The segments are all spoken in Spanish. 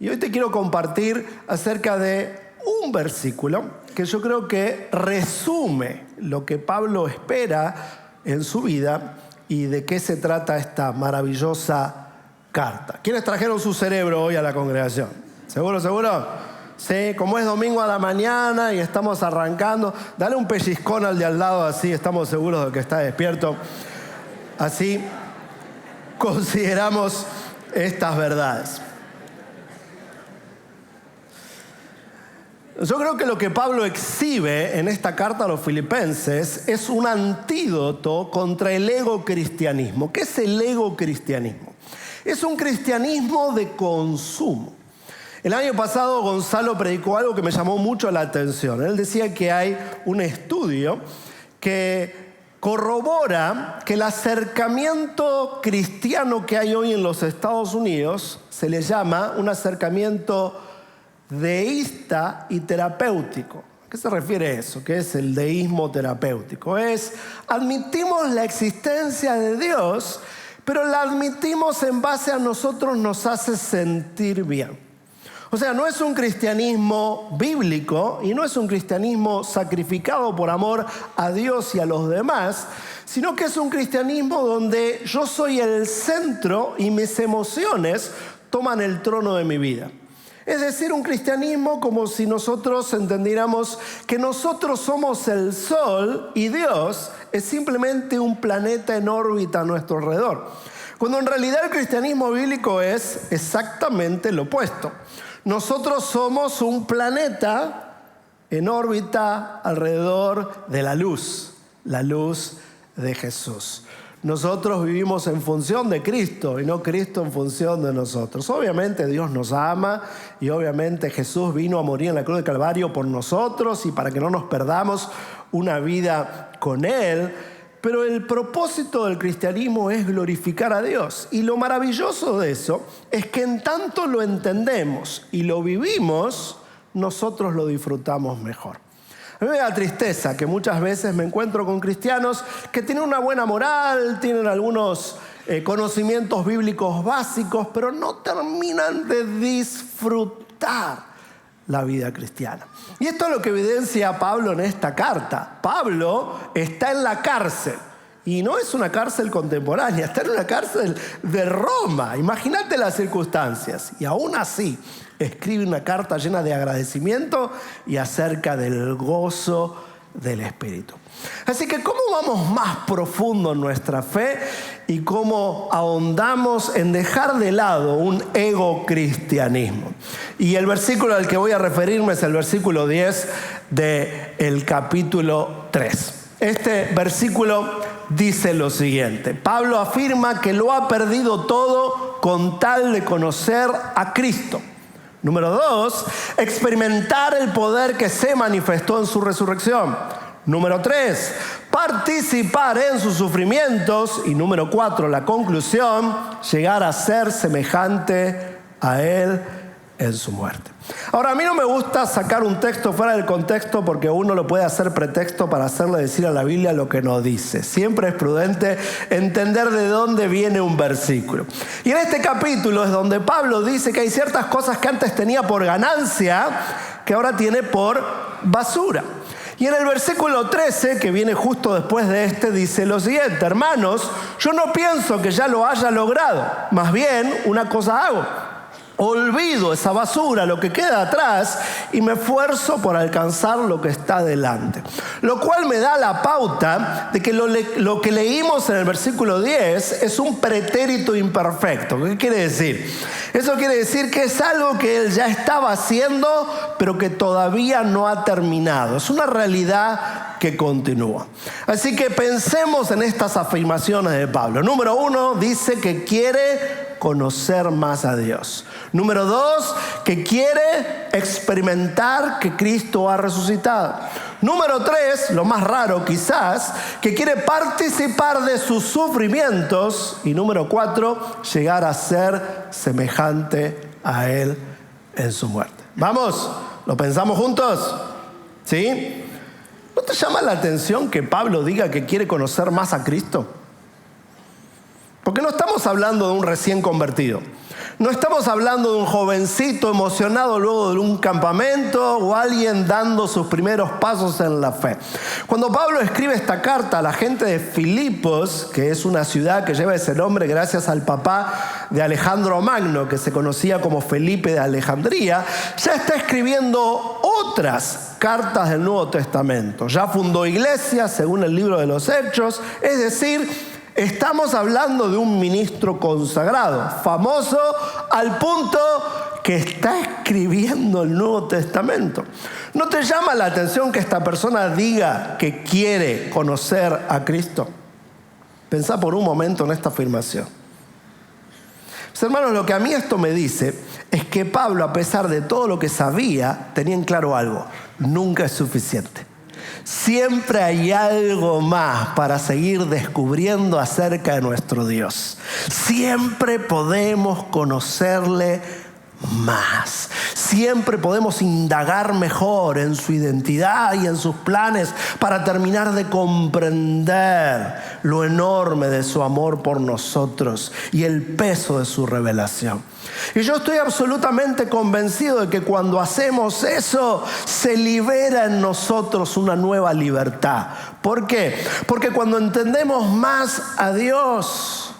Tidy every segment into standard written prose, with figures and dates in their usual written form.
Y hoy te quiero compartir acerca de un versículo que yo creo que resume lo que Pablo espera en su vida y de qué se trata esta maravillosa carta. ¿Quiénes trajeron su cerebro hoy a la congregación? ¿Seguro, seguro? Sí, como es domingo a la mañana y estamos arrancando, dale un pellizcón al de al lado, así estamos seguros de que está despierto. Así consideramos estas verdades. Yo creo que lo que Pablo exhibe en esta carta a los filipenses es un antídoto contra el egocristianismo. ¿Qué es el egocristianismo? Es un cristianismo de consumo. El año pasado Gonzalo predicó algo que me llamó mucho la atención. Él decía que hay un estudio que corrobora que el acercamiento cristiano que hay hoy en los Estados Unidos se le llama un acercamiento deísta y terapéutico. ¿A qué se refiere eso? ¿Qué es el deísmo terapéutico? Admitimos la existencia de Dios, pero la admitimos en base a nosotros nos hace sentir bien. O sea, no es un cristianismo bíblico y no es un cristianismo sacrificado por amor a Dios y a los demás, sino que es un cristianismo donde yo soy el centro y mis emociones toman el trono de mi vida. Es decir, un cristianismo como si nosotros entendiéramos que nosotros somos el sol y Dios es simplemente un planeta en órbita a nuestro alrededor. Cuando en realidad el cristianismo bíblico es exactamente lo opuesto. Nosotros somos un planeta en órbita alrededor de la luz de Jesús. Nosotros vivimos en función de Cristo y no Cristo en función de nosotros. Obviamente Dios nos ama y obviamente Jesús vino a morir en la cruz del Calvario por nosotros y para que no nos perdamos una vida con Él. Pero el propósito del cristianismo es glorificar a Dios. Y lo maravilloso de eso es que en tanto lo entendemos y lo vivimos, nosotros lo disfrutamos mejor. A mí me da tristeza que muchas veces me encuentro con cristianos que tienen una buena moral, tienen algunos conocimientos bíblicos básicos, pero no terminan de disfrutar la vida cristiana. Y esto es lo que evidencia Pablo en esta carta. Pablo está en la cárcel. Y no es una cárcel contemporánea, está en una cárcel de Roma. Imagínate las circunstancias. Y aún así escribe una carta llena de agradecimiento y acerca del gozo del Espíritu. Así que ¿cómo vamos más profundo en nuestra fe y cómo ahondamos en dejar de lado un egocristianismo? Y el versículo al que voy a referirme es el versículo 10 del capítulo 3. Este versículo dice lo siguiente: Pablo afirma que lo ha perdido todo con tal de conocer a Cristo. Número 2, experimentar el poder que se manifestó en su resurrección. Número 3, participar en sus sufrimientos. Y número 4, la conclusión, llegar a ser semejante a Él en su muerte. Ahora, a mí no me gusta sacar un texto fuera del contexto porque uno lo puede hacer pretexto para hacerle decir a la Biblia lo que no dice. Siempre es prudente entender de dónde viene un versículo. Y en este capítulo es donde Pablo dice que hay ciertas cosas que antes tenía por ganancia que ahora tiene por basura. Y en el versículo 13, que viene justo después de este, dice lo siguiente: hermanos, yo no pienso que ya lo haya logrado, más bien una cosa hago. Olvido esa basura, lo que queda atrás, y me esfuerzo por alcanzar lo que está delante. Lo cual me da la pauta de que lo que leímos en el versículo 10 es un pretérito imperfecto. ¿Qué quiere decir? Eso quiere decir que es algo que él ya estaba haciendo, pero que todavía no ha terminado. Es una realidad que continúa. Así que pensemos en estas afirmaciones de Pablo. Número 1, dice que quiere conocer más a Dios. Número 2, que quiere experimentar que Cristo ha resucitado. Número 3, lo más raro quizás, que quiere participar de sus sufrimientos. Y número 4, llegar a ser semejante a Él en su muerte. ¿Vamos? ¿Lo pensamos juntos? ¿Sí? ¿No te llama la atención que Pablo diga que quiere conocer más a Cristo? Porque no estamos hablando de un recién convertido. No estamos hablando de un jovencito emocionado luego de un campamento o alguien dando sus primeros pasos en la fe. Cuando Pablo escribe esta carta a la gente de Filipos, que es una ciudad que lleva ese nombre gracias al papá de Alejandro Magno, que se conocía como Felipe de Alejandría, ya está escribiendo otras cartas del Nuevo Testamento. Ya fundó iglesias, según el libro de los Hechos, es decir, estamos hablando de un ministro consagrado, famoso al punto que está escribiendo el Nuevo Testamento. ¿No te llama la atención que esta persona diga que quiere conocer a Cristo? Pensá por un momento en esta afirmación. Pues, hermanos, lo que a mí esto me dice es que Pablo, a pesar de todo lo que sabía, tenía en claro algo: nunca es suficiente. Siempre hay algo más para seguir descubriendo acerca de nuestro Dios. Siempre podemos conocerle más. Siempre podemos indagar mejor en su identidad y en sus planes para terminar de comprender lo enorme de su amor por nosotros y el peso de su revelación. Y yo estoy absolutamente convencido de que cuando hacemos eso, se libera en nosotros una nueva libertad. ¿Por qué? Porque cuando entendemos más a Dios,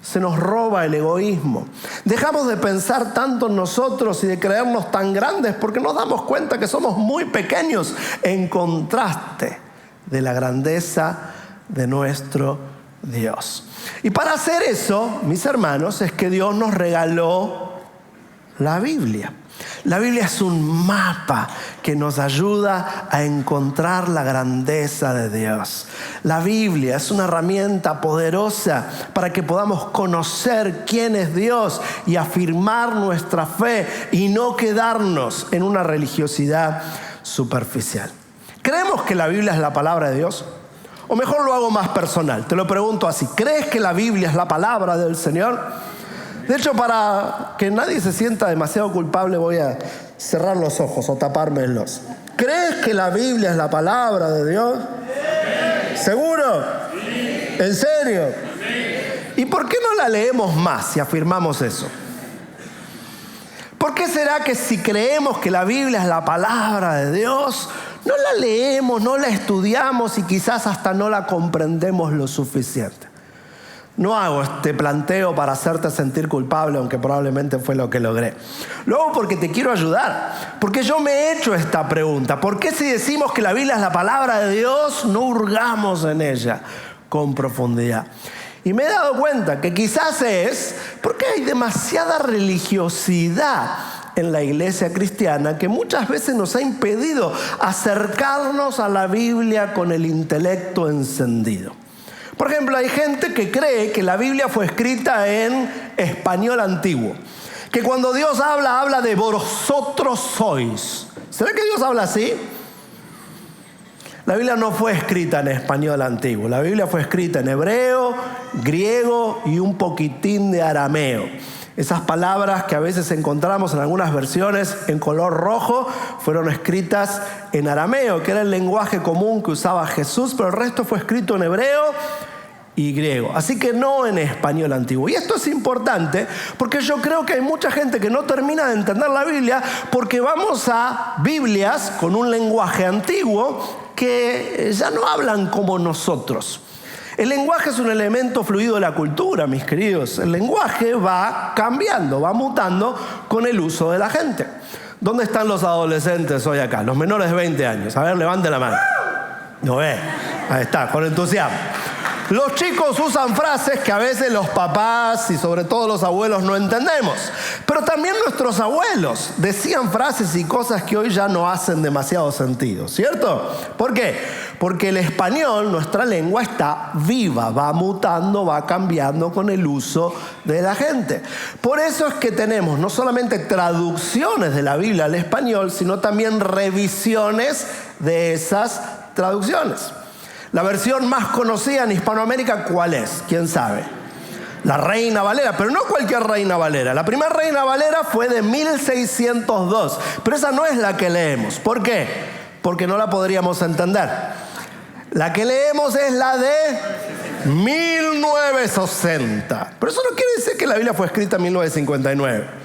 se nos roba el egoísmo. Dejamos de pensar tanto en nosotros y de creernos tan grandes porque nos damos cuenta que somos muy pequeños en contraste de la grandeza de nuestro Dios. Y para hacer eso, mis hermanos, es que Dios nos regaló la Biblia. La Biblia es un mapa que nos ayuda a encontrar la grandeza de Dios. La Biblia es una herramienta poderosa para que podamos conocer quién es Dios y afirmar nuestra fe y no quedarnos en una religiosidad superficial. ¿Creemos que la Biblia es la palabra de Dios? O mejor lo hago más personal, te lo pregunto así: ¿crees que la Biblia es la palabra del Señor? De hecho, para que nadie se sienta demasiado culpable, voy a cerrar los ojos o tapármelos. ¿Crees que la Biblia es la palabra de Dios? Sí. ¿Seguro? Sí. ¿En serio? Sí. ¿Y por qué no la leemos más si afirmamos eso? ¿Por qué será que si creemos que la Biblia es la palabra de Dios, no la leemos, no la estudiamos y quizás hasta no la comprendemos lo suficiente? No hago este planteo para hacerte sentir culpable, aunque probablemente fue lo que logré. Luego, porque te quiero ayudar, porque yo me he hecho esta pregunta: ¿por qué si decimos que la Biblia es la palabra de Dios, no hurgamos en ella con profundidad? Y me he dado cuenta que quizás es porque hay demasiada religiosidad en la iglesia cristiana que muchas veces nos ha impedido acercarnos a la Biblia con el intelecto encendido. Por ejemplo, hay gente que cree que la Biblia fue escrita en español antiguo, que cuando Dios habla de vosotros sois. ¿Será que Dios habla así? La Biblia no fue escrita en español antiguo. La Biblia fue escrita en hebreo, griego y un poquitín de arameo. Esas palabras que a veces encontramos en algunas versiones en color rojo fueron escritas en arameo, que era el lenguaje común que usaba Jesús, pero el resto fue escrito en hebreo y griego. Así que no en español antiguo. Y esto es importante porque yo creo que hay mucha gente que no termina de entender la Biblia porque vamos a Biblias con un lenguaje antiguo que ya no hablan como nosotros. El lenguaje es un elemento fluido de la cultura, mis queridos. El lenguaje va cambiando, va mutando con el uso de la gente. ¿Dónde están los adolescentes hoy acá? Los menores de 20 años. A ver, levante la mano. ¿No ve? Ahí está, con entusiasmo. Los chicos usan frases que a veces los papás y sobre todo los abuelos no entendemos. Pero también nuestros abuelos decían frases y cosas que hoy ya no hacen demasiado sentido, ¿cierto? ¿Por qué? Porque el español, nuestra lengua, está viva, va mutando, va cambiando con el uso de la gente. Por eso es que tenemos no solamente traducciones de la Biblia al español, sino también revisiones de esas traducciones. La versión más conocida en Hispanoamérica, ¿cuál es? ¿Quién sabe? La Reina Valera, pero no cualquier Reina Valera. La primera Reina Valera fue de 1602, pero esa no es la que leemos. ¿Por qué? Porque no la podríamos entender. La que leemos es la de 1960. Pero eso no quiere decir que la Biblia fue escrita en 1959.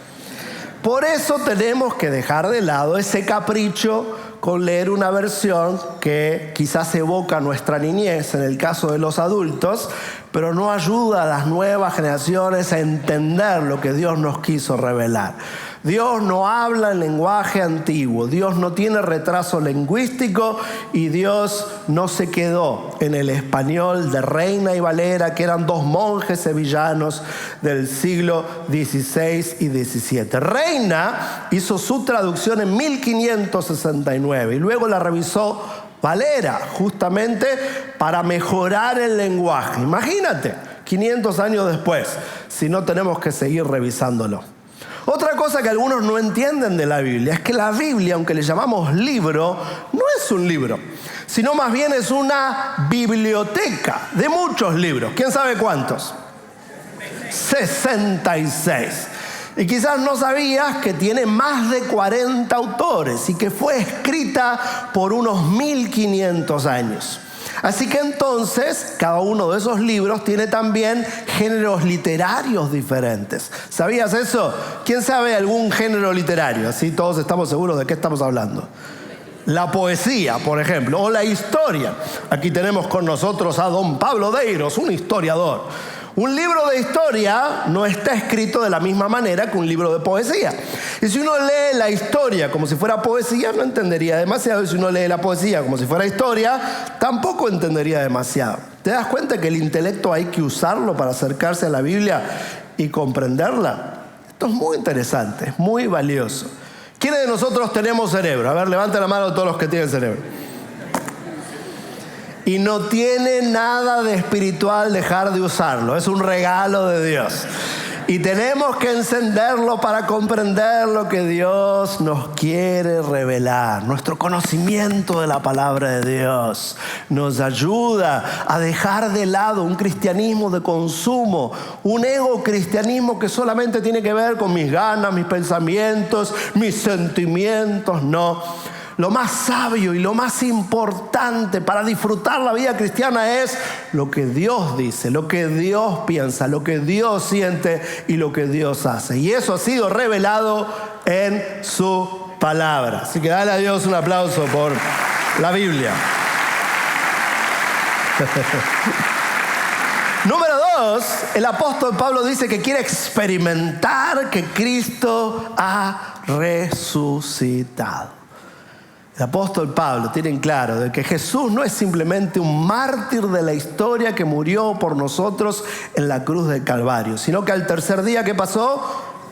Por eso tenemos que dejar de lado ese capricho con leer una versión que quizás evoca nuestra niñez, en el caso de los adultos, pero no ayuda a las nuevas generaciones a entender lo que Dios nos quiso revelar. Dios no habla en lenguaje antiguo, Dios no tiene retraso lingüístico y Dios no se quedó en el español de Reina y Valera, que eran dos monjes sevillanos del siglo XVI y XVII. Reina hizo su traducción en 1569 y luego la revisó Valera, justamente para mejorar el lenguaje. Imagínate, 500 años después, si no tenemos que seguir revisándolo. Otra cosa que algunos no entienden de la Biblia es que la Biblia, aunque le llamamos libro, no es un libro, sino más bien es una biblioteca de muchos libros. ¿Quién sabe cuántos? 66. Y quizás no sabías que tiene más de 40 autores y que fue escrita por unos 1500 años. Así que entonces, cada uno de esos libros tiene también géneros literarios diferentes. ¿Sabías eso? ¿Quién sabe algún género literario? Así todos estamos seguros de qué estamos hablando. La poesía, por ejemplo, o la historia. Aquí tenemos con nosotros a don Pablo Deiros, un historiador. Un libro de historia no está escrito de la misma manera que un libro de poesía. Y si uno lee la historia como si fuera poesía, no entendería demasiado. Y si uno lee la poesía como si fuera historia, tampoco entendería demasiado. ¿Te das cuenta que el intelecto hay que usarlo para acercarse a la Biblia y comprenderla? Esto es muy interesante, muy valioso. ¿Quiénes de nosotros tenemos cerebro? A ver, levanten la mano todos los que tienen cerebro. Y no tiene nada de espiritual dejar de usarlo. Es un regalo de Dios. Y tenemos que encenderlo para comprender lo que Dios nos quiere revelar. Nuestro conocimiento de la palabra de Dios nos ayuda a dejar de lado un cristianismo de consumo, un ego cristianismo que solamente tiene que ver con mis ganas, mis pensamientos, mis sentimientos. No. Lo más sabio y lo más importante para disfrutar la vida cristiana es lo que Dios dice, lo que Dios piensa, lo que Dios siente y lo que Dios hace. Y eso ha sido revelado en su palabra. Así que dale a Dios un aplauso por la Biblia. Número 2, el apóstol Pablo dice que quiere experimentar que Cristo ha resucitado. El apóstol Pablo tiene claro de que Jesús no es simplemente un mártir de la historia que murió por nosotros en la cruz del Calvario, sino que al tercer día, ¿qué pasó?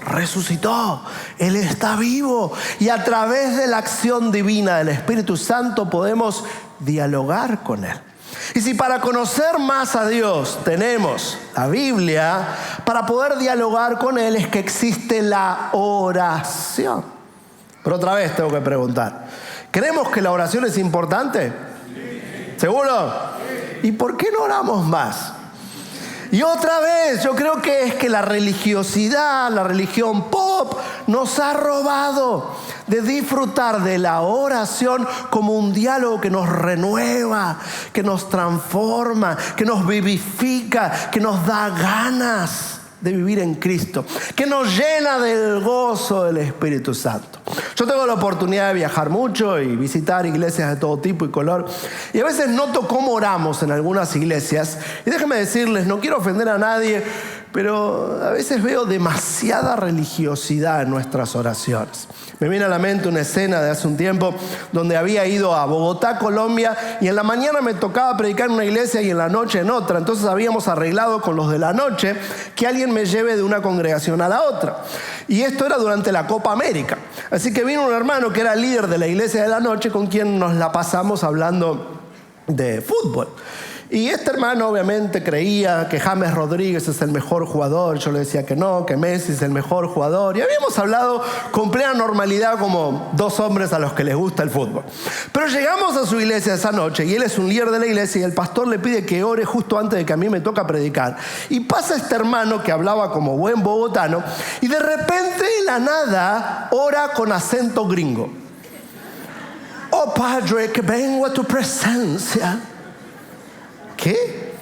Resucitó. Él está vivo y a través de la acción divina del Espíritu Santo podemos dialogar con Él. Y si para conocer más a Dios tenemos la Biblia, para poder dialogar con Él es que existe la oración. Pero otra vez tengo que preguntar, ¿creemos que la oración es importante? Sí. ¿Seguro? Sí. ¿Y por qué no oramos más? Y otra vez, yo creo que es que la religiosidad, la religión pop, nos ha robado de disfrutar de la oración como un diálogo que nos renueva, que nos transforma, que nos vivifica, que nos da ganas de vivir en Cristo, que nos llena del gozo del Espíritu Santo. Yo tengo la oportunidad de viajar mucho y visitar iglesias de todo tipo y color, y a veces noto cómo oramos en algunas iglesias, y déjenme decirles, no quiero ofender a nadie, pero a veces veo demasiada religiosidad en nuestras oraciones. Me viene a la mente una escena de hace un tiempo donde había ido a Bogotá, Colombia, y en la mañana me tocaba predicar en una iglesia y en la noche en otra. Entonces habíamos arreglado con los de la noche que alguien me lleve de una congregación a la otra. Y esto era durante la Copa América. Así que vino un hermano que era líder de la iglesia de la noche con quien nos la pasamos hablando de fútbol. Y este hermano obviamente creía que James Rodríguez es el mejor jugador. Yo le decía que no, que Messi es el mejor jugador. Y habíamos hablado con plena normalidad como dos hombres a los que les gusta el fútbol. Pero llegamos a su iglesia esa noche y él es un líder de la iglesia y el pastor le pide que ore justo antes de que a mí me toca predicar. Y pasa este hermano que hablaba como buen bogotano y de repente de la nada ora con acento gringo. Oh Padre, que vengo a tu presencia. ¿Qué?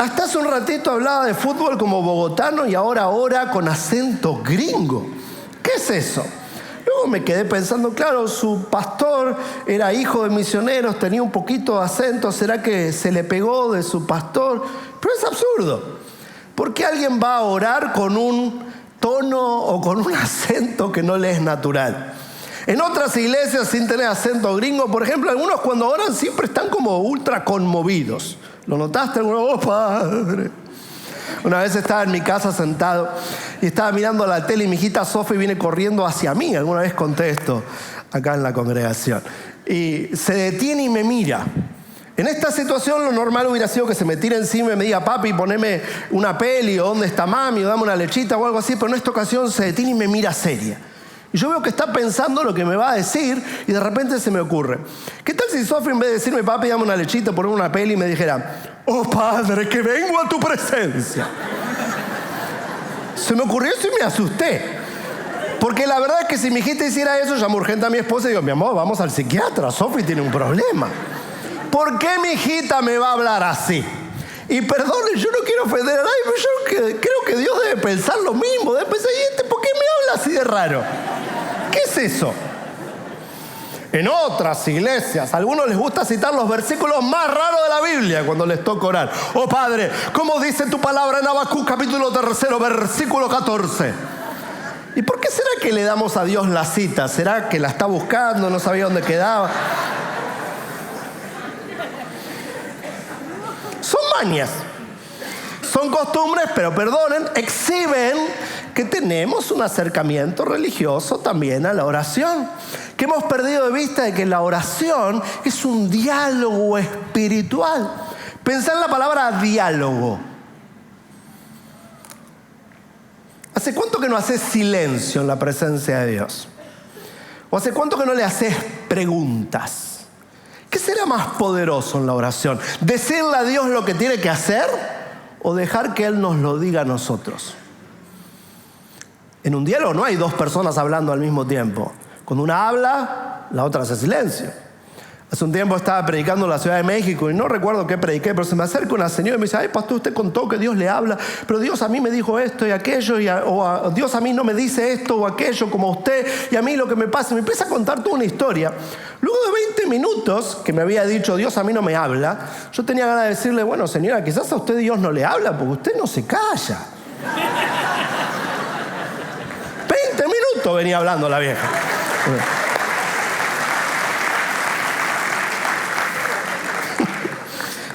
Hasta hace un ratito hablaba de fútbol como bogotano y ahora ora con acento gringo. ¿Qué es eso? Luego me quedé pensando, claro, su pastor era hijo de misioneros, tenía un poquito de acento, ¿será que se le pegó de su pastor? Pero es absurdo. ¿Por qué alguien va a orar con un tono o con un acento que no le es natural? En otras iglesias sin tener acento gringo, por ejemplo, algunos cuando oran siempre están como ultra conmovidos. ¿Lo notaste? Oh, Padre. Una vez estaba en mi casa sentado y estaba mirando la tele y mi hijita Sofi viene corriendo hacia mí. Alguna vez conté esto acá en la congregación. Y se detiene y me mira. En esta situación lo normal hubiera sido que se me tire encima y me diga, papi, poneme una peli o dónde está mami o dame una lechita o algo así. Pero en esta ocasión se detiene y me mira seria. Y yo veo que está pensando lo que me va a decir y de repente se me ocurre. ¿Qué tal si Sofi en vez de decirme, papi, dame una lechita, poneme una peli, me dijera, oh Padre, que vengo a tu presencia? Se me ocurrió eso y me asusté. Porque la verdad es que si mi hijita hiciera eso, llamo urgente a mi esposa y digo, mi amor, vamos al psiquiatra, Sofi tiene un problema. ¿Por qué mi hijita me va a hablar así? Y perdone, yo no quiero ofender a nadie, pero yo creo que Dios debe pensar lo mismo. Debe pensar, ¿y por qué me habla así de raro? ¿Qué es eso? En otras iglesias, a algunos les gusta citar los versículos más raros de la Biblia cuando les toca orar. Oh Padre, ¿cómo dice tu palabra en Habacuc capítulo 3, versículo 14? ¿Y por qué será que le damos a Dios la cita? ¿Será que la está buscando, no sabía dónde quedaba? Son mañas, son costumbres, pero perdonen, exhiben que tenemos un acercamiento religioso también a la oración. Que hemos perdido de vista de que la oración es un diálogo espiritual. Pensá en la palabra diálogo. ¿Hace cuánto que no haces silencio en la presencia de Dios? ¿O hace cuánto que no le haces preguntas? ¿Qué será más poderoso en la oración? ¿Decirle a Dios lo que tiene que hacer o dejar que Él nos lo diga a nosotros? En un diálogo no hay dos personas hablando al mismo tiempo. Cuando una habla, la otra hace silencio. Hace un tiempo estaba predicando en la Ciudad de México y no recuerdo qué prediqué, pero se me acerca una señora y me dice, ay pastor, usted contó que Dios le habla, pero Dios a mí me dijo esto y aquello, Dios a mí no me dice esto o aquello como a usted, y a mí lo que me pasa. Me empieza a contar toda una historia. Luego de 20 minutos que me había dicho, Dios a mí no me habla, yo tenía ganas de decirle, bueno señora, quizás a usted Dios no le habla porque usted no se calla. 20 minutos venía hablando la vieja.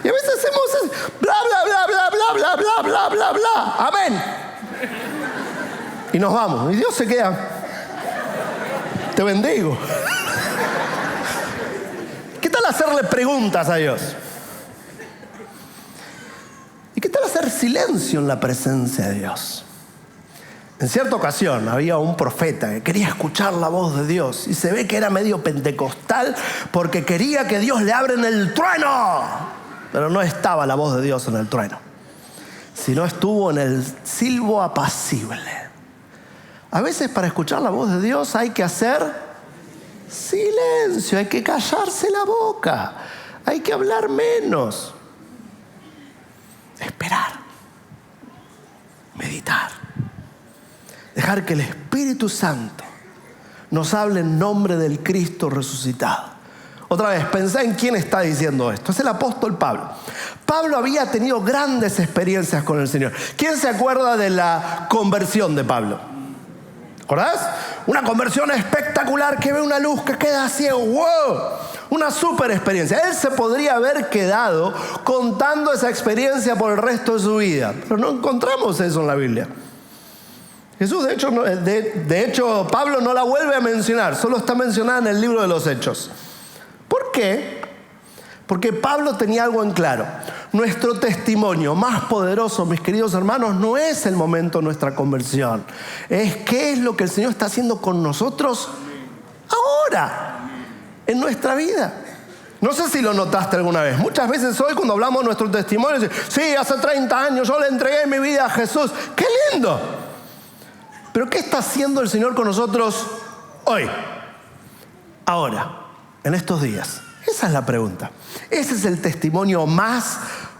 Y a veces hacemos bla, bla, bla, bla, bla, bla, bla, bla, bla, bla. Amén. Y nos vamos. Y Dios se queda. Te bendigo. ¿Qué tal hacerle preguntas a Dios? ¿Y qué tal hacer silencio en la presencia de Dios? En cierta ocasión había un profeta que quería escuchar la voz de Dios y se ve que era medio pentecostal porque quería que Dios le abra en el trueno. Pero no estaba la voz de Dios en el trueno, sino estuvo en el silbo apacible. A veces para escuchar la voz de Dios hay que hacer silencio, hay que callarse la boca, hay que hablar menos, esperar, meditar, dejar que el Espíritu Santo nos hable en nombre del Cristo resucitado. Otra vez, pensá en quién está diciendo esto. Es el apóstol Pablo. Pablo había tenido grandes experiencias con el Señor. ¿Quién se acuerda de la conversión de Pablo? ¿Acordás? Una conversión espectacular, que ve una luz, que queda ciego. ¡Wow! Una súper experiencia. Él se podría haber quedado contando esa experiencia por el resto de su vida. Pero no encontramos eso en la Biblia. Jesús, de hecho, Pablo no la vuelve a mencionar. Solo está mencionada en el libro de los Hechos. ¿Por qué? Porque Pablo tenía algo en claro. Nuestro testimonio más poderoso, mis queridos hermanos, no es el momento de nuestra conversión. Es qué es lo que el Señor está haciendo con nosotros ahora, en nuestra vida. No sé si lo notaste alguna vez. Muchas veces hoy cuando hablamos de nuestro testimonio, decimos, sí, hace 30 años yo le entregué mi vida a Jesús. ¡Qué lindo! Pero ¿qué está haciendo el Señor con nosotros hoy? Ahora. En estos días. Esa es la pregunta. Ese es el testimonio más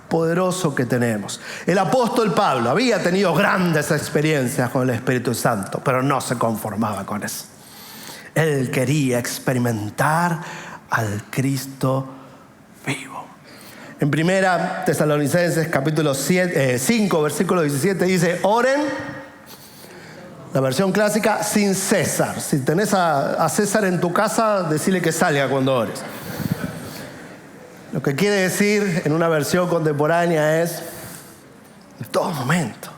poderoso que tenemos. El apóstol Pablo había tenido grandes experiencias con el Espíritu Santo, pero no se conformaba con eso. Él quería experimentar al Cristo vivo. En 1 Tesalonicenses capítulo 5, versículo 17 dice: oren, la versión clásica, sin cesar. Si tenés a César en tu casa, decile que salga cuando ores. Lo que quiere decir en una versión contemporánea es: en todo momento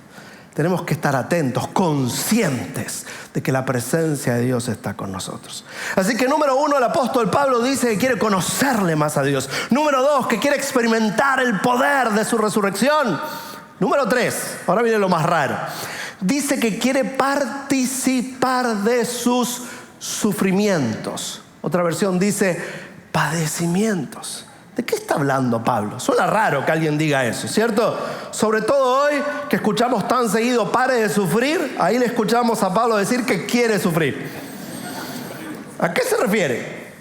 tenemos que estar atentos, conscientes de que la presencia de Dios está con nosotros. Así que número 1, el apóstol Pablo dice que quiere conocerle más a Dios. Número 2, que quiere experimentar el poder de su resurrección. Número 3, ahora viene lo más raro. Dice que quiere participar de sus sufrimientos. Otra versión dice padecimientos. ¿De qué está hablando Pablo? Suena raro que alguien diga eso, ¿cierto? Sobre todo hoy que escuchamos tan seguido pare de sufrir, ahí le escuchamos a Pablo decir que quiere sufrir. ¿A qué se refiere?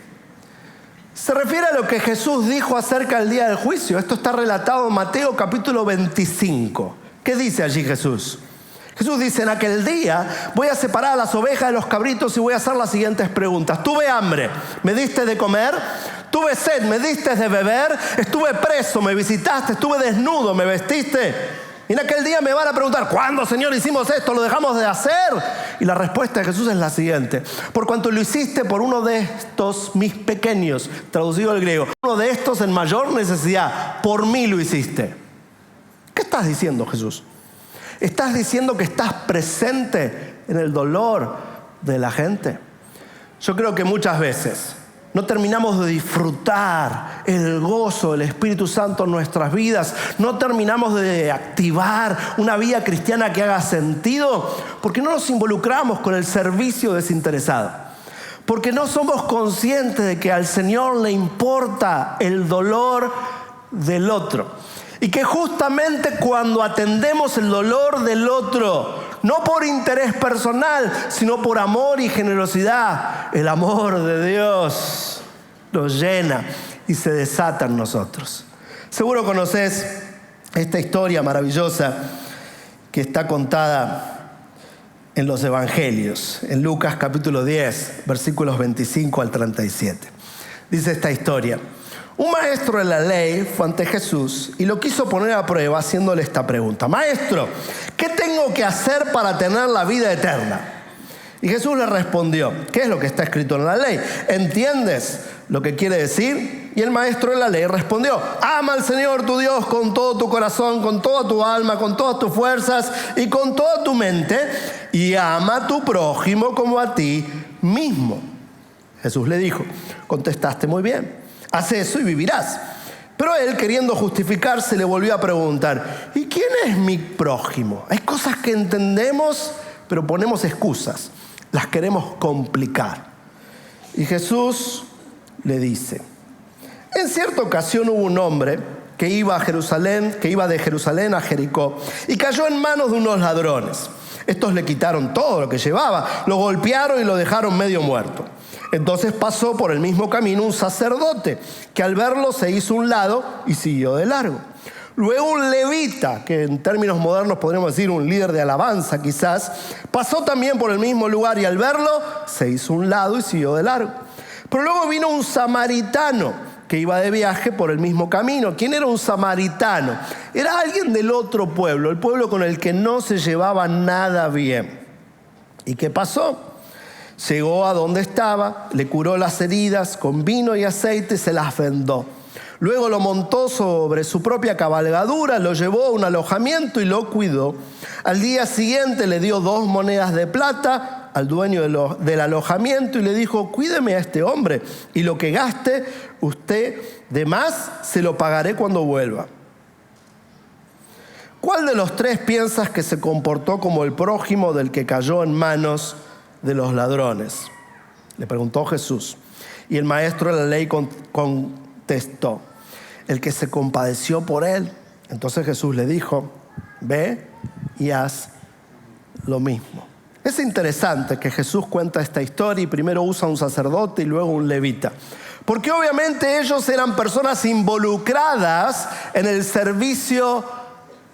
Se refiere a lo que Jesús dijo acerca del día del juicio. Esto está relatado en Mateo capítulo 25. ¿Qué dice allí Jesús? Jesús dice: en aquel día voy a separar a las ovejas de los cabritos y voy a hacer las siguientes preguntas. Tuve hambre, ¿me diste de comer? Tuve sed, ¿me diste de beber? Estuve preso, ¿me visitaste? Estuve desnudo, ¿me vestiste? Y en aquel día me van a preguntar: ¿cuándo, Señor, hicimos esto? ¿Lo dejamos de hacer? Y la respuesta de Jesús es la siguiente: por cuanto lo hiciste por uno de estos mis pequeños, traducido al griego, uno de estos en mayor necesidad, por mí lo hiciste. ¿Qué estás diciendo, Jesús? ¿Estás diciendo que estás presente en el dolor de la gente? Yo creo que muchas veces no terminamos de disfrutar el gozo del Espíritu Santo en nuestras vidas. No terminamos de activar una vida cristiana que haga sentido porque no nos involucramos con el servicio desinteresado. Porque no somos conscientes de que al Señor le importa el dolor del otro. Y que justamente cuando atendemos el dolor del otro, no por interés personal, sino por amor y generosidad, el amor de Dios nos llena y se desata en nosotros. Seguro conocés esta historia maravillosa que está contada en los Evangelios, en Lucas capítulo 10, versículos 25 al 37. Dice esta historia: un maestro de la ley fue ante Jesús y lo quiso poner a prueba haciéndole esta pregunta: Maestro, ¿qué tengo que hacer para tener la vida eterna? Y Jesús le respondió: ¿qué es lo que está escrito en la ley? ¿Entiendes lo que quiere decir? Y el maestro de la ley respondió: ama al Señor tu Dios con todo tu corazón, con toda tu alma, con todas tus fuerzas y con toda tu mente, y ama a tu prójimo como a ti mismo. Jesús le dijo: contestaste muy bien. Haz eso y vivirás. Pero él, queriendo justificarse, le volvió a preguntar: ¿y quién es mi prójimo? Hay cosas que entendemos, pero ponemos excusas. Las queremos complicar. Y Jesús le dice: en cierta ocasión hubo un hombre que iba de Jerusalén a Jericó y cayó en manos de unos ladrones. Estos le quitaron todo lo que llevaba, lo golpearon y lo dejaron medio muerto. Entonces pasó por el mismo camino un sacerdote, que al verlo se hizo a un lado y siguió de largo. Luego un levita, que en términos modernos podríamos decir un líder de alabanza quizás, pasó también por el mismo lugar y al verlo se hizo a un lado y siguió de largo. Pero luego vino un samaritano que iba de viaje por el mismo camino. ¿Quién era un samaritano? Era alguien del otro pueblo, el pueblo con el que no se llevaba nada bien. ¿Y qué pasó? Llegó a donde estaba, le curó las heridas con vino y aceite y se las vendó. Luego lo montó sobre su propia cabalgadura, lo llevó a un alojamiento y lo cuidó. Al día siguiente le dio 2 monedas de plata al dueño del alojamiento y le dijo: cuídeme a este hombre y lo que gaste usted de más se lo pagaré cuando vuelva. ¿Cuál de los 3 piensas que se comportó como el prójimo del que cayó en manos de los ladrones? Le preguntó Jesús. Y el maestro de la ley contestó: el que se compadeció por él. Entonces Jesús le dijo: ve y haz lo mismo. Es interesante que Jesús cuenta esta historia y primero usa un sacerdote y luego un levita. Porque obviamente ellos eran personas involucradas en el servicio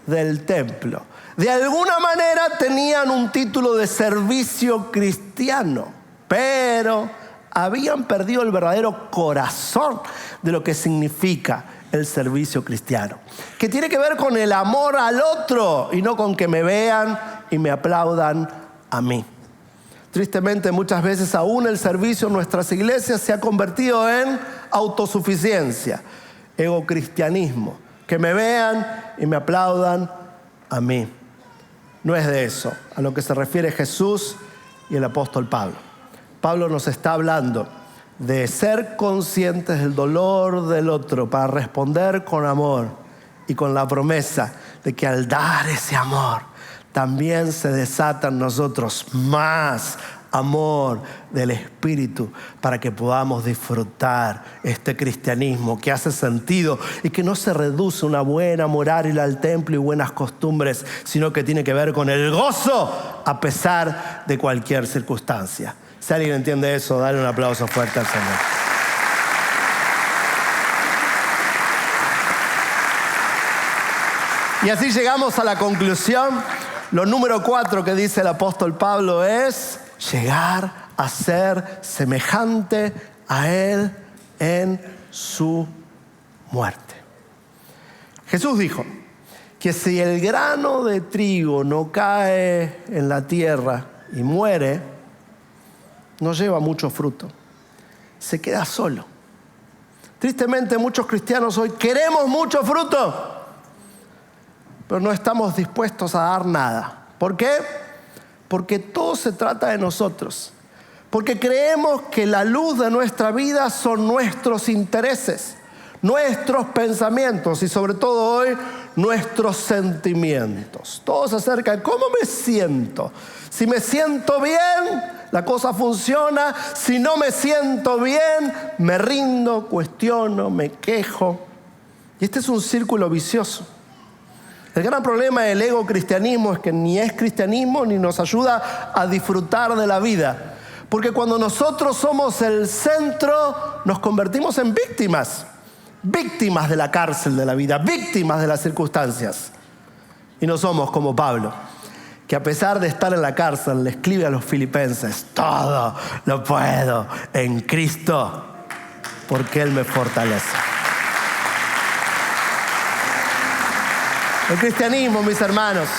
del templo. De alguna manera tenían un título de servicio cristiano, pero habían perdido el verdadero corazón de lo que significa el servicio cristiano, que tiene que ver con el amor al otro y no con que me vean y me aplaudan a mí. Tristemente, muchas veces aún el servicio en nuestras iglesias se ha convertido en autosuficiencia, egocristianismo, que me vean y me aplaudan a mí. No es de eso a lo que se refiere Jesús y el apóstol Pablo. Pablo nos está hablando de ser conscientes del dolor del otro para responder con amor y con la promesa de que al dar ese amor también se desata en nosotros más amor del Espíritu para que podamos disfrutar este cristianismo que hace sentido y que no se reduce a una buena moral, ir al templo y buenas costumbres, sino que tiene que ver con el gozo a pesar de cualquier circunstancia. Si alguien entiende eso, dale un aplauso fuerte al Señor. Y así llegamos a la conclusión. Lo número 4 que dice el apóstol Pablo es llegar a ser semejante a Él en su muerte. Jesús dijo que si el grano de trigo no cae en la tierra y muere, no lleva mucho fruto, se queda solo. Tristemente, muchos cristianos hoy queremos mucho fruto, pero no estamos dispuestos a dar nada. ¿Por qué? Porque todo se trata de nosotros. Porque creemos que la luz de nuestra vida son nuestros intereses, nuestros pensamientos y sobre todo hoy, nuestros sentimientos. Todo se acerca de cómo me siento. Si me siento bien, la cosa funciona. Si no me siento bien, me rindo, cuestiono, me quejo. Y este es un círculo vicioso. El gran problema del ego cristianismo es que ni es cristianismo ni nos ayuda a disfrutar de la vida. Porque cuando nosotros somos el centro, nos convertimos en víctimas. Víctimas de la cárcel de la vida, víctimas de las circunstancias. Y no somos como Pablo, que a pesar de estar en la cárcel, le escribe a los filipenses: todo lo puedo en Cristo, porque Él me fortalece. El cristianismo, mis hermanos,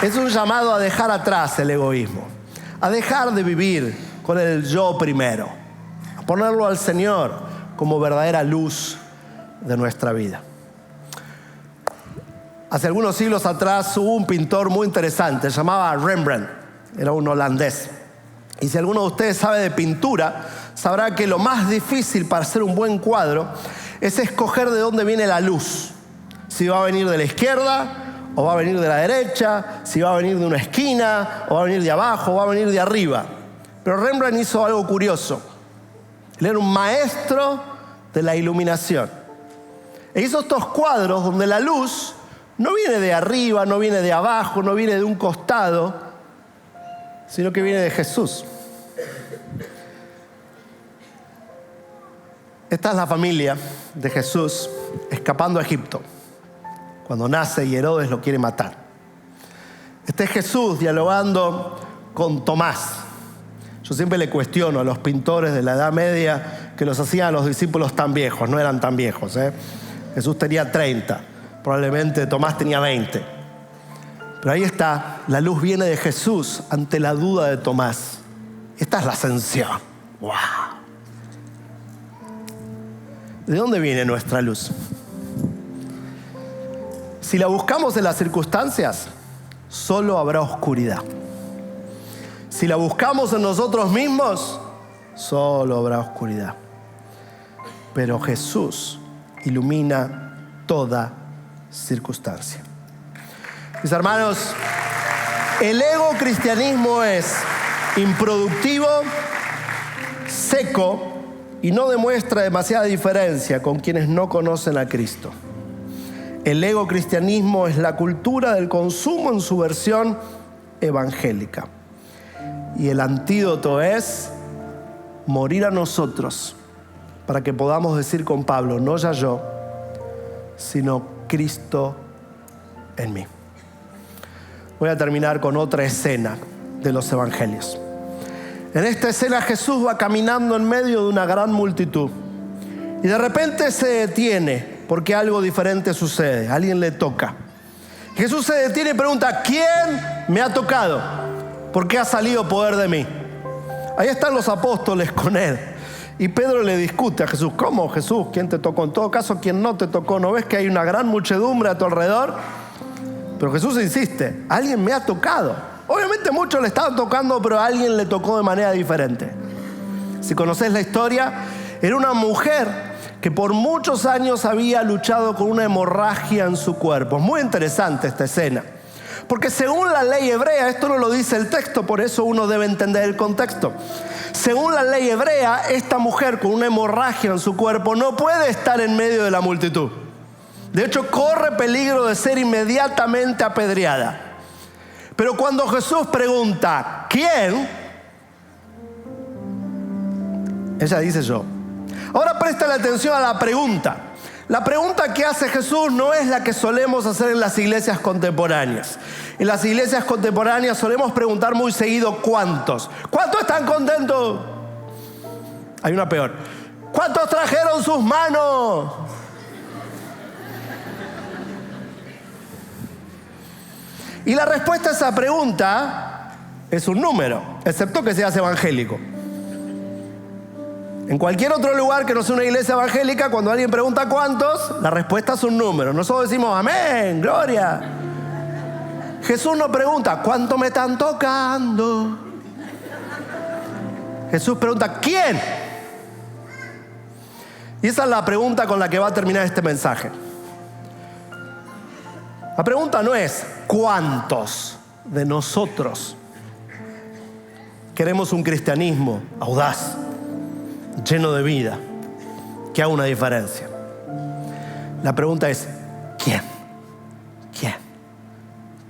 es un llamado a dejar atrás el egoísmo, a dejar de vivir con el yo primero, a ponerlo al Señor como verdadera luz de nuestra vida. Hace algunos siglos atrás hubo un pintor muy interesante, se llamaba Rembrandt, era un holandés. Y si alguno de ustedes sabe de pintura, sabrá que lo más difícil para hacer un buen cuadro es escoger de dónde viene la luz. Si va a venir de la izquierda o va a venir de la derecha, si va a venir de una esquina o va a venir de abajo o va a venir de arriba. Pero Rembrandt hizo algo curioso. Él era un maestro de la iluminación. E hizo estos cuadros donde la luz no viene de arriba, no viene de abajo, no viene de un costado, sino que viene de Jesús. Esta es la familia de Jesús escapando a Egipto, cuando nace y Herodes lo quiere matar. Este es Jesús dialogando con Tomás. Yo siempre le cuestiono a los pintores de la Edad Media que los hacían a los discípulos tan viejos. No eran tan viejos, ¿eh? Jesús tenía 30, probablemente Tomás tenía 20. Pero ahí está, la luz viene de Jesús ante la duda de Tomás. Esta es la ascensión. ¡Wow! ¿De dónde viene nuestra luz? Si la buscamos en las circunstancias, solo habrá oscuridad. Si la buscamos en nosotros mismos, solo habrá oscuridad. Pero Jesús ilumina toda circunstancia. Mis hermanos, el ego cristianismo es improductivo, seco y no demuestra demasiada diferencia con quienes no conocen a Cristo. El ego cristianismo es la cultura del consumo en su versión evangélica. Y el antídoto es morir a nosotros para que podamos decir con Pablo, no ya yo, sino Cristo en mí. Voy a terminar con otra escena de los evangelios. En esta escena Jesús va caminando en medio de una gran multitud y de repente se detiene porque algo diferente sucede, alguien le toca. Jesús se detiene y pregunta, ¿quién me ha tocado? ¿Por qué ha salido poder de mí? Ahí están los apóstoles con él. Y Pedro le discute a Jesús, ¿cómo Jesús? ¿Quién te tocó? En todo caso, ¿quién no te tocó? ¿No ves que hay una gran muchedumbre a tu alrededor? Pero Jesús insiste, alguien me ha tocado. Obviamente muchos le estaban tocando, pero a alguien le tocó de manera diferente. Si conocés la historia, era una mujer que por muchos años había luchado con una hemorragia en su cuerpo. Es muy interesante esta escena. Porque según la ley hebrea, esto no lo dice el texto, por eso uno debe entender el contexto. Según la ley hebrea, esta mujer con una hemorragia en su cuerpo no puede estar en medio de la multitud. De hecho, corre peligro de ser inmediatamente apedreada. Pero cuando Jesús pregunta, ¿quién? Ella dice yo. Ahora presta atención a la pregunta. La pregunta que hace Jesús no es la que solemos hacer en las iglesias contemporáneas. En las iglesias contemporáneas solemos preguntar muy seguido ¿cuántos? ¿Cuántos están contentos? Hay una peor. ¿Cuántos trajeron sus manos? Y la respuesta a esa pregunta es un número, excepto que seas evangélico. En cualquier otro lugar que no sea una iglesia evangélica, cuando alguien pregunta cuántos, la respuesta es un número. Nosotros decimos amén, gloria. Jesús no pregunta, ¿cuánto me están tocando? Jesús pregunta, ¿quién? Y esa es la pregunta con la que va a terminar este mensaje. La pregunta no es ¿cuántos de nosotros queremos un cristianismo audaz, lleno de vida, que haga una diferencia? La pregunta es ¿quién? ¿Quién?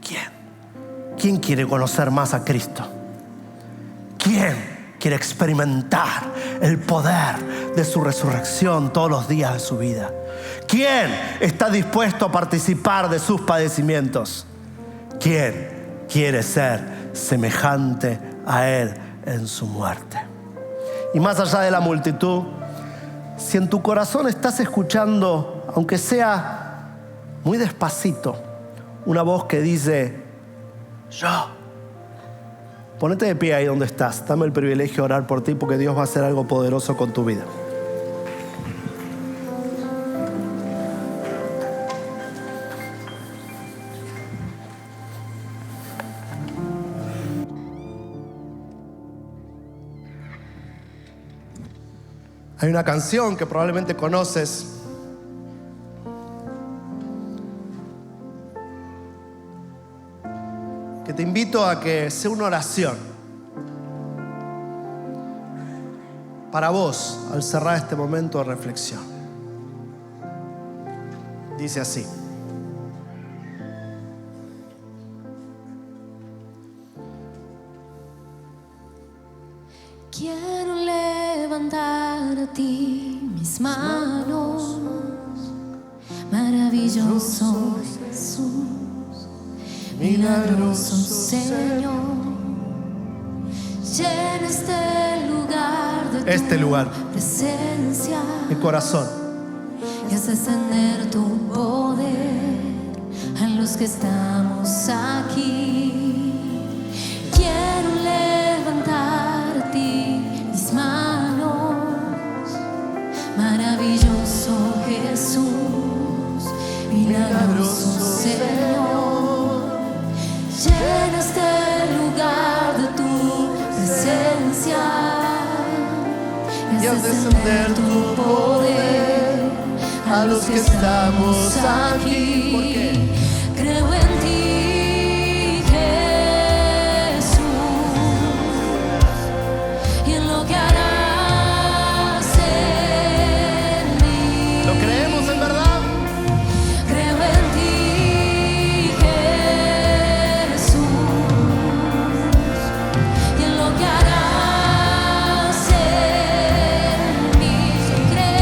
¿Quién? ¿Quién quiere conocer más a Cristo? ¿Quién quiere experimentar el poder de su resurrección todos los días de su vida? ¿Quién está dispuesto a participar de sus padecimientos? ¿Quién quiere ser semejante a Él en su muerte? Y más allá de la multitud, si en tu corazón estás escuchando, aunque sea muy despacito, una voz que dice, yo, ponete de pie ahí donde estás. Dame el privilegio de orar por ti porque Dios va a hacer algo poderoso con tu vida. Hay una canción que probablemente conoces que te invito a que sea una oración para vos al cerrar este momento de reflexión. Dice así: quiero levantar a ti mis manos, maravilloso Jesús, milagroso Señor. Llena este lugar de tu presencia, mi corazón, y haz descender tu poder a los que estamos aquí. Quiero levantar a ti mis manos, maravilloso Jesús, milagroso Señor. Llena este lugar de tu presencia y haz descender tu poder a los que estamos aquí. ¿Por qué? Creo en ti, Jesús, y en lo que harás en mí. ¿Lo creemos en verdad? Creo en ti, Jesús, y en lo que harás en mí. Yo creo.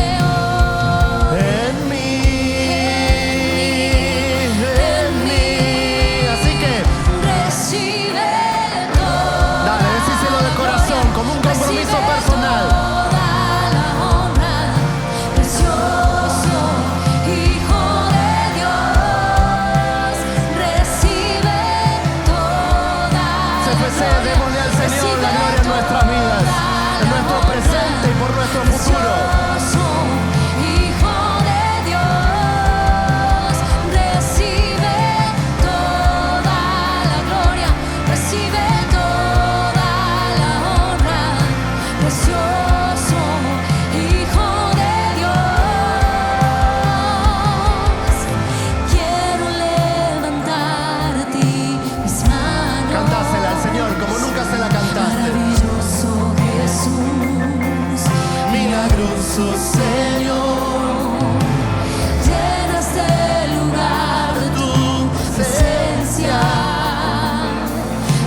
Jesús, Señor. Llena este lugar de tu presencia.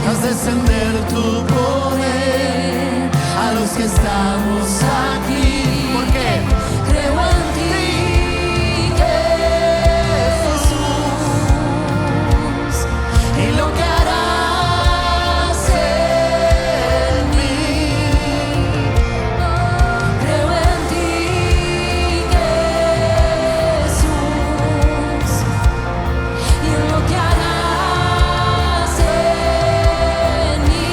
Haz descender tu poder a los que estamos aquí. ¿Por qué? Creo en ti, Jesús, y lo que harás en mí. Creo en ti, Jesús, y lo que harás en mí.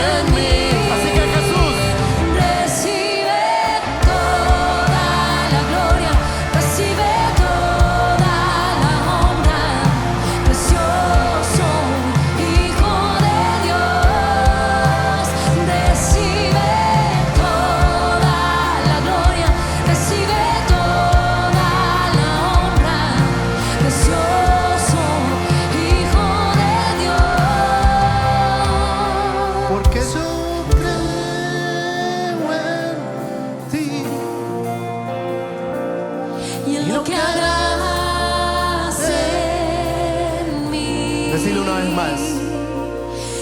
En mí. Así que Jesús, Recibe toda la gloria, recibe toda la honra, precioso Hijo de Dios. Recibe toda la gloria, recibe toda la honra, precioso Hijo de Dios. porque yo creo en ti. Y en lo que harás en mí. Decilo una vez más.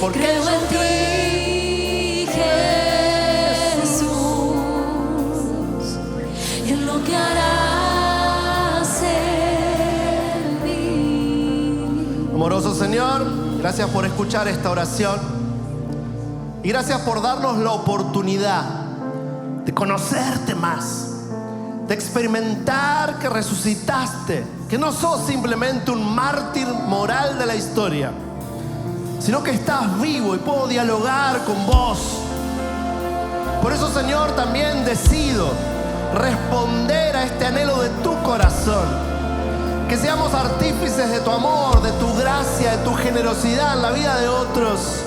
Porque Creo yo en ti, Jesús, y en lo que harás en mí. Amoroso Señor, gracias por escuchar esta oración y gracias por darnos la oportunidad de conocerte más, de experimentar que resucitaste, que no sos simplemente un mártir moral de la historia, sino que estás vivo y puedo dialogar con vos. Por eso, Señor, también decido responder a este anhelo de tu corazón. Que seamos artífices de tu amor, de tu gracia, de tu generosidad en la vida de otros.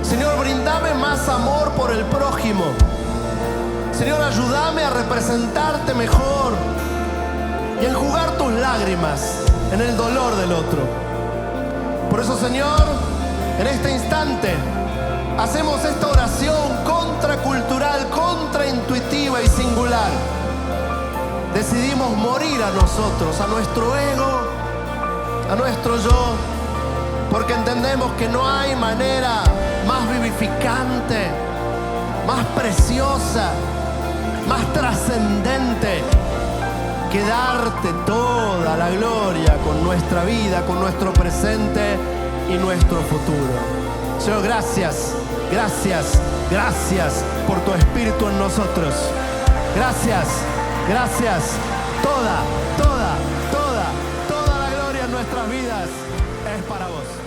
Señor, brindame más amor por el prójimo. Señor, ayúdame a representarte mejor y a enjugar tus lágrimas en el dolor del otro. Por eso, Señor, en este instante hacemos esta oración contracultural, contraintuitiva y singular. Decidimos morir a nosotros, a nuestro ego, a nuestro yo, porque entendemos que no hay manera más vivificante, más preciosa, más trascendente que darte toda la gloria con nuestra vida, con nuestro presente y nuestro futuro. Señor, gracias, gracias, gracias por tu Espíritu en nosotros. Gracias, gracias. Toda la gloria en nuestras vidas es para vos.